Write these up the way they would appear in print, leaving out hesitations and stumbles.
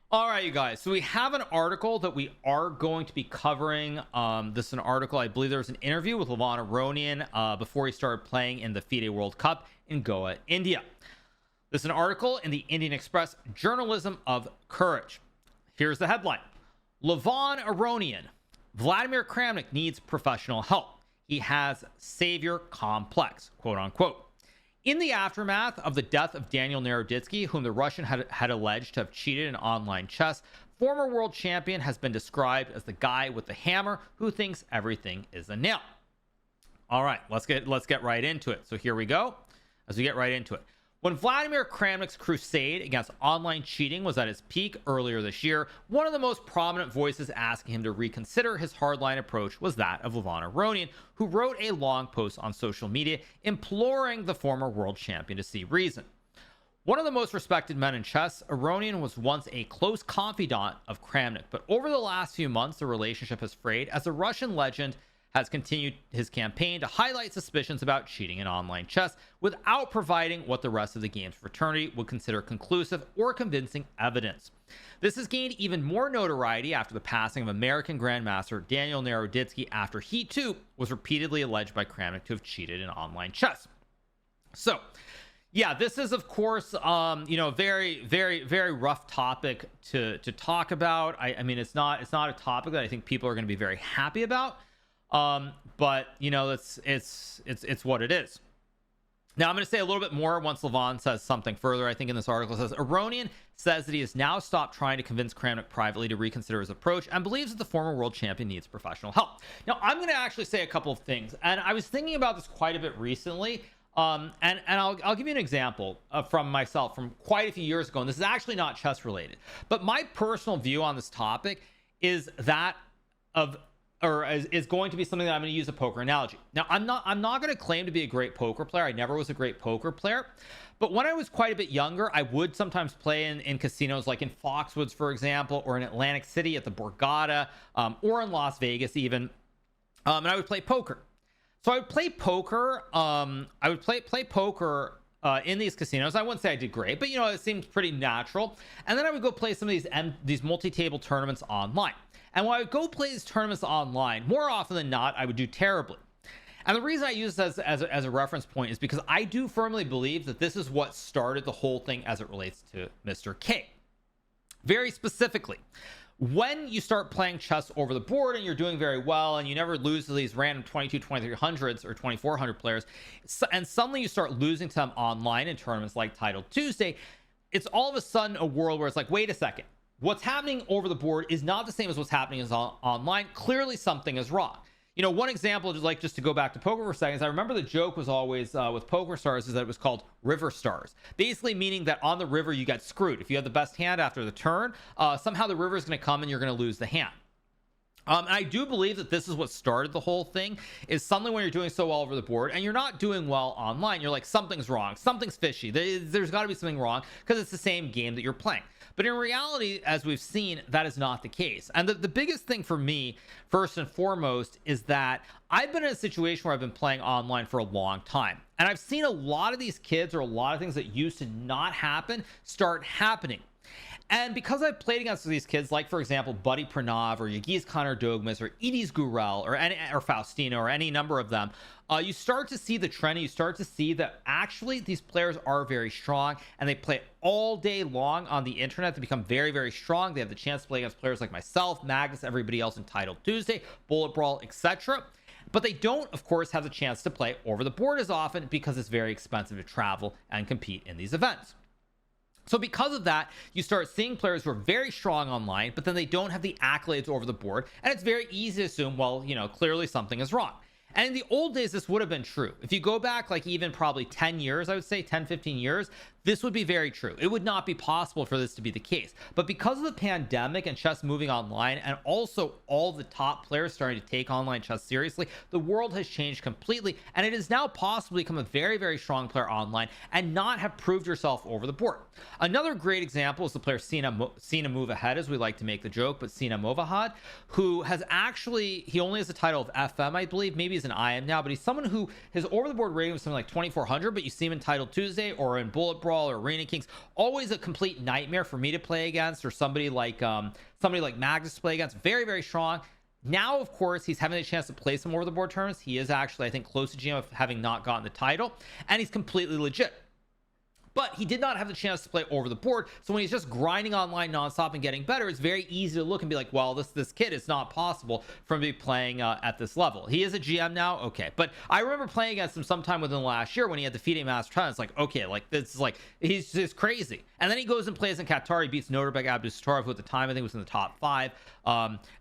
All right, you guys. So we have an article that we are going to be covering. This is an article. I believe there was an interview with Aronian before he started playing in the FIDE World Cup in Goa, India. This is an article in the Indian Express, Journalism of Courage. Here's the headline. Aronian. Vladimir Kramnik needs professional help. He has savior complex, quote unquote. In the aftermath of the death of Daniel Naroditsky, whom the Russian had alleged to have cheated in online chess, former world champion has been described as the guy with the hammer who thinks everything is a nail. All right, let's get right into it. So here we go. As we get right into it. When Vladimir Kramnik's crusade against online cheating was at its peak earlier this year, one of the most prominent voices asking him to reconsider his hardline approach was that of Aronian, who wrote a long post on social media imploring the former world champion to see reason. One of the most respected men in chess, Aronian was once a close confidant of Kramnik, but over the last few months, the relationship has frayed as the Russian legend has continued his campaign to highlight suspicions about cheating in online chess without providing what the rest of the game's fraternity would consider conclusive or convincing evidence. This has gained even more notoriety after the passing of American Grandmaster Daniel Naroditsky, after he too was repeatedly alleged by Kramnik to have cheated in online chess. So yeah, this is of course very very rough topic to talk about. I mean it's not a topic that I think people are going to be very happy about. But you know, it's what it is. Now I'm going to say a little bit more once Levon says something further. I think in this article it says Aronian says that he has now stopped trying to convince Kramnik privately to reconsider his approach and believes that the former world champion needs professional help. Now I'm going to actually say a couple of things, and I was thinking about this quite a bit recently. And I'll give you an example from myself from quite a few years ago, and this is actually not chess related, but my personal view on this topic is that of is going to be something that I'm going to use a poker analogy. Now, I'm not going to claim to be a great poker player. I never was a great poker player. But when I was quite a bit younger, I would sometimes play in casinos like in Foxwoods, for example, or in Atlantic City at the Borgata, or in Las Vegas even. And I would play poker. So I would play poker. I would play poker in these casinos. I wouldn't say I did great, but you know, it seemed pretty natural. And then I would go play some of these multi-table tournaments online. And when I would go play these tournaments online, more often than not, I would do terribly. And the reason I use this as a reference point is because I do firmly believe that this is what started the whole thing as it relates to Mr. K. Very specifically, when you start playing chess over the board and you're doing very well and you never lose to these random 2300s or 2400 players, and suddenly you start losing to them online in tournaments like Title Tuesday, it's all of a sudden a world where it's like, wait a second. What's happening over the board is not the same as what's happening online. Clearly something is wrong. You know, one example, just to go back to poker for a second, is I remember the joke was always with Poker Stars is that it was called River Stars, basically meaning that on the river you get screwed. If you have the best hand after the turn, somehow the river is going to come and you're going to lose the hand. And I do believe that this is what started the whole thing, is suddenly when you're doing so well over the board and you're not doing well online, you're like, something's wrong, something's fishy. There's got to be something wrong because it's the same game that you're playing. But in reality, as we've seen, that is not the case. And the biggest thing for me, first and foremost, is that I've been in a situation where I've been playing online for a long time. And I've seen a lot of these kids, or a lot of things that used to not happen, start happening. And because I've played against these kids, like for example, Buddy Pranav or Yagiz Khanur-Dogmas or Edis Gurel or Faustino or any number of them, you start to see the trend. You start to see that actually these players are very strong and they play all day long on the internet. They become very, very strong. They have the chance to play against players like myself, Magnus, everybody else in Title Tuesday, Bullet Brawl, etc. But they don't, of course, have the chance to play over the board as often because it's very expensive to travel and compete in these events. So because of that, you start seeing players who are very strong online, but then they don't have the accolades over the board. And it's very easy to assume, well, you know, clearly something is wrong. And in the old days, this would have been true. If you go back like even probably 10 years, I would say 10, 15 years, this would be very true. It would not be possible for this to be the case. But because of the pandemic and chess moving online, and also all the top players starting to take online chess seriously, the world has changed completely. And it is now possible to become a very, very strong player online and not have proved yourself over the board. Another great example is the player Sina Movahed, as we like to make the joke, but Sina Movahed, who has actually, he only has the title of FM, I believe. Maybe he's an IM now, but he's someone who his over the board rating was something like 2400, but you see him in Title Tuesday or in Bullet Brawl or Arena Kings, always a complete nightmare for me to play against, or somebody like Magnus to play against. Very, very strong. Now, of course, he's having a chance to play some over the board tournaments. He is actually, I think, close to GM of having not gotten the title, and he's completely legit. But he did not have the chance to play over the board. So when he's just grinding online nonstop and getting better, it's very easy to look and be like, well, this kid, it's not possible for him to be playing at this level. He is a GM now. Okay. But I remember playing against him sometime within the last year when he had the FIDE Master Tournament. It's like, okay, like this is like, he's just crazy. And then he goes and plays in Qatar. He beats Nodirbek Abdusattorov, who at the time I think was in the top 5.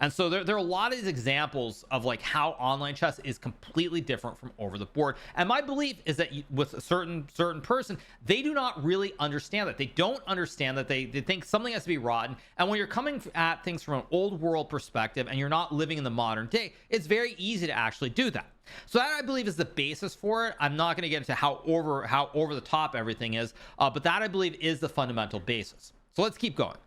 And so there are a lot of these examples of like how online chess is completely different from over the board. And my belief is that with a certain person, they do not really understand that. They don't understand that. They think something has to be rotten. And when you're coming at things from an old world perspective and you're not living in the modern day, it's very easy to actually do that. So that, I believe, is the basis for it. I'm not going to get into how over the top everything is, but that, I believe, is the fundamental basis. So let's keep going.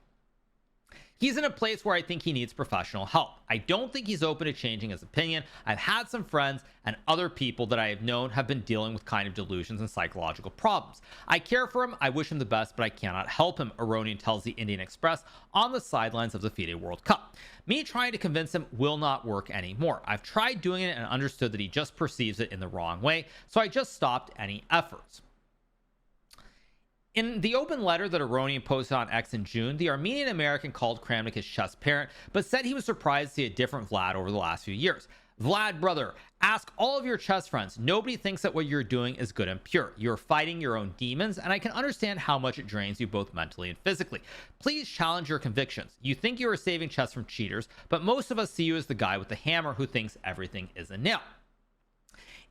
He's in a place where I think he needs professional help. I don't think he's open to changing his opinion. I've had some friends and other people that I have known have been dealing with kind of delusions and psychological problems. I care for him. I wish him the best, but I cannot help him, Aronian tells the Indian Express on the sidelines of the FIDE World Cup. Me trying to convince him will not work anymore. I've tried doing it and understood that he just perceives it in the wrong way, so I just stopped any efforts. In the open letter that Aronian posted on X in June, the Armenian American called Kramnik his chess parent, but said he was surprised to see a different Vlad over the last few years. Vlad, brother, ask all of your chess friends. Nobody thinks that what you're doing is good and pure. You're fighting your own demons, and I can understand how much it drains you both mentally and physically. Please challenge your convictions. You think you are saving chess from cheaters, but most of us see you as the guy with the hammer who thinks everything is a nail.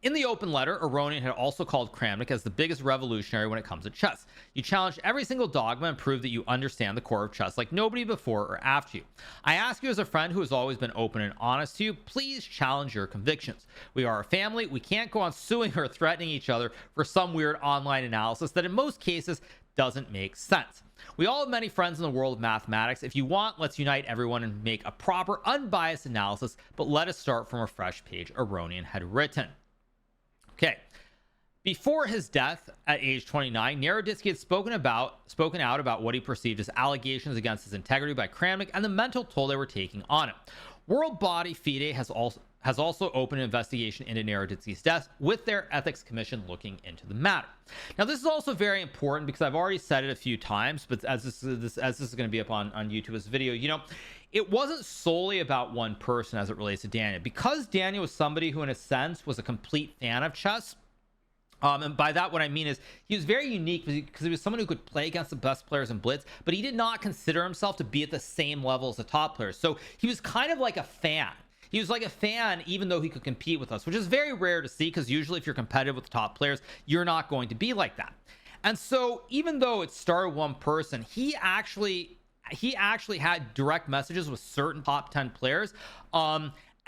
In the open letter, Aronian had also called Kramnik as the biggest revolutionary when it comes to chess. You challenged every single dogma and proved that you understand the core of chess like nobody before or after you. I ask you as a friend who has always been open and honest to you, please challenge your convictions. We are a family. We can't go on suing or threatening each other for some weird online analysis that in most cases doesn't make sense. We all have many friends in the world of mathematics. If you want, let's unite everyone and make a proper, unbiased analysis, but let us start from a fresh page, Aronian had written. Okay. Before his death at age 29, Naroditsky had spoken out about what he perceived as allegations against his integrity by Kramnik and the mental toll they were taking on him. World body FIDE has also opened an investigation into Naroditsky's death, with their ethics commission looking into the matter. Now, this is also very important because I've already said it a few times, but as this is going to be up on YouTube as a video, you know, it wasn't solely about one person as it relates to Daniel, because Daniel was somebody who in a sense was a complete fan of chess. And by that, what I mean is he was very unique because he was someone who could play against the best players in Blitz, but he did not consider himself to be at the same level as the top players. So he was kind of like a fan. He was like a fan, even though he could compete with us, which is very rare to see, because usually if you're competitive with the top players, you're not going to be like that. And so even though it started one person, he actually had direct messages with certain top 10 players.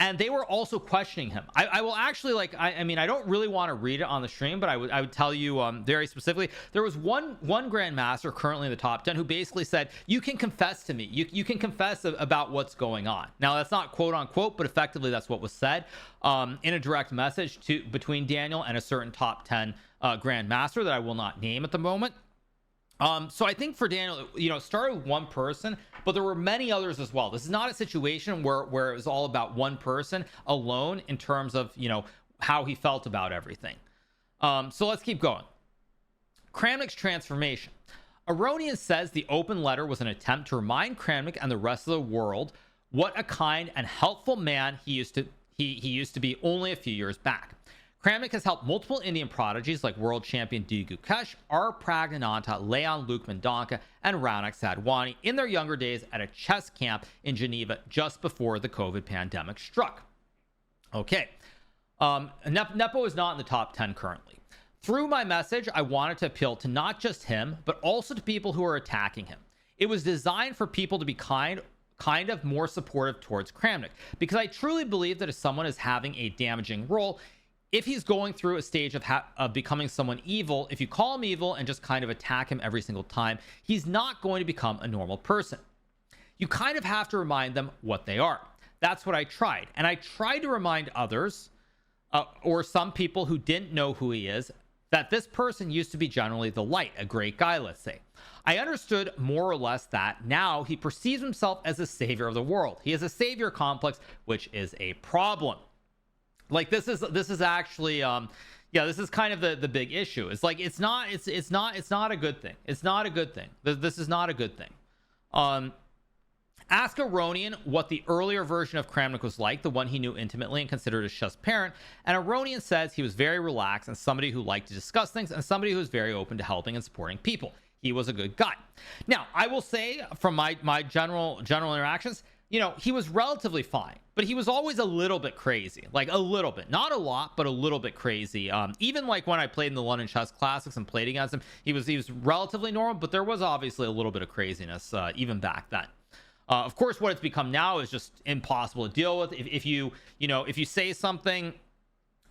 And they were also questioning him. I will actually, like, I mean, I don't really want to read it on the stream, but I would tell you very specifically. There was one grandmaster currently in the top 10 who basically said, you can confess to me. You can confess about what's going on. Now, that's not quote unquote, but effectively that's what was said in a direct message between Daniel and a certain top 10 grandmaster that I will not name at the moment. So I think for Daniel, you know, it started with one person, but there were many others as well. This is not a situation where it was all about one person alone in terms of, you know, how he felt about everything. So let's keep going. Kramnik's transformation. Aronian says the open letter was an attempt to remind Kramnik and the rest of the world what a kind and helpful man he used to be only a few years back. Kramnik has helped multiple Indian prodigies like world champion D. Gukesh, R. Pragnananta, Leon Luke Mendonca, and Raunak Sadhwani in their younger days at a chess camp in Geneva just before the COVID pandemic struck. Okay. Nepo is not in the top 10 currently. Through my message, I wanted to appeal to not just him, but also to people who are attacking him. It was designed for people to be kind of more supportive towards Kramnik, because I truly believe that if someone is having a damaging role, if he's going through a stage of becoming someone evil, if you call him evil and just kind of attack him every single time, he's not going to become a normal person. You kind of have to remind them what they are. That's what I tried. And I tried to remind others or some people who didn't know who he is, that this person used to be generally the light, a great guy, let's say. I understood more or less that now he perceives himself as a savior of the world. He has a savior complex, which is a problem. Like this is actually yeah, this is kind of the big issue. It's like it's not a good thing. It's not a good thing. This is not a good thing. Ask Aronian what the earlier version of Kramnik was like, the one he knew intimately and considered a just parent, and Aronian says he was very relaxed and somebody who liked to discuss things and somebody who was very open to helping and supporting people. He was a good guy. Now, I will say from my general interactions, you know, he was relatively fine, but he was always a little bit crazy, like a little bit, not a lot, but a little bit crazy. Even like when I played in the London Chess Classics and played against him, he was relatively normal, but there was obviously a little bit of craziness even back then. Of course, what it's become now is just impossible to deal with. If you say something,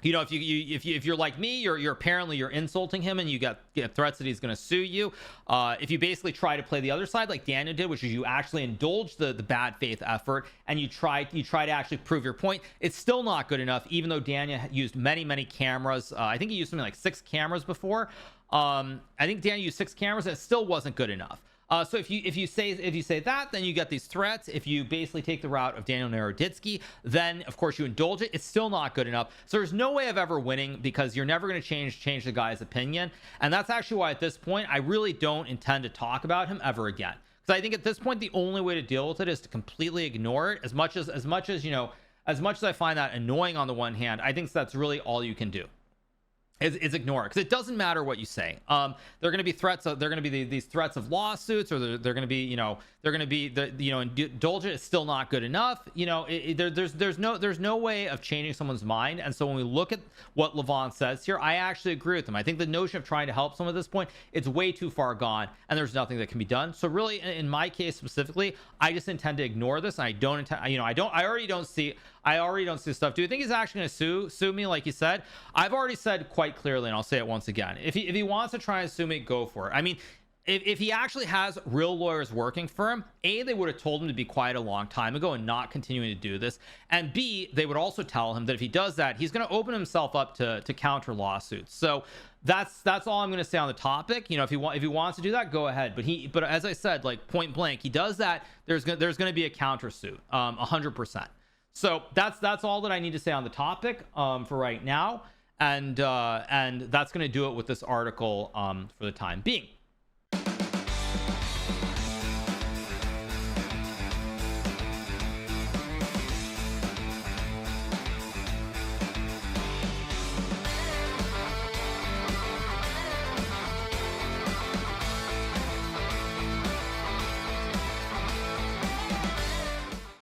you know, if you're like me, you're apparently you're insulting him and you get threats that he's going to sue you. If you basically try to play the other side like Daniel did, which is you actually indulge the bad faith effort and you try to actually prove your point, it's still not good enough. Even though Daniel used many cameras, I think he used something like 6 cameras before. I think Daniel used 6 cameras and it still wasn't good enough. So if you say that, then you get these threats. If you basically take the route of Daniel Naroditsky, then of course you indulge it. It's still not good enough. So there's no way of ever winning because you're never going to change the guy's opinion. And that's actually why at this point I really don't intend to talk about him ever again. Because I think at this point the only way to deal with it is to completely ignore it. As much as you know, as much as I find that annoying on the one hand, I think that's really all you can do. Is ignore it, because it doesn't matter what you say. They're going to be threats. They're going to be these threats of lawsuits, or they're going to be, you know, they're going to be indulge it. It's still not good enough. You know, there's no way of changing someone's mind. And so when we look at what Levon says here, I actually agree with him. I think the notion of trying to help someone at this point, it's way too far gone, and there's nothing that can be done. So really, in my case specifically, I just intend to ignore this. And I don't intend. I already don't see stuff. Do you think he's actually going to sue me like he said? I've already said quite clearly, and I'll say it once again. If he wants to try and sue me, go for it. I mean, if he actually has real lawyers working for him, A, they would have told him to be quiet a long time ago and not continuing to do this. And B, they would also tell him that if he does that, he's going to open himself up to counter lawsuits. So that's all I'm going to say on the topic. You know, if he wants to do that, go ahead. But as I said, like point blank, he does that, there's going to be a countersuit, 100%. So that's all that I need to say on the topic for right now, and that's going to do it with this article for the time being.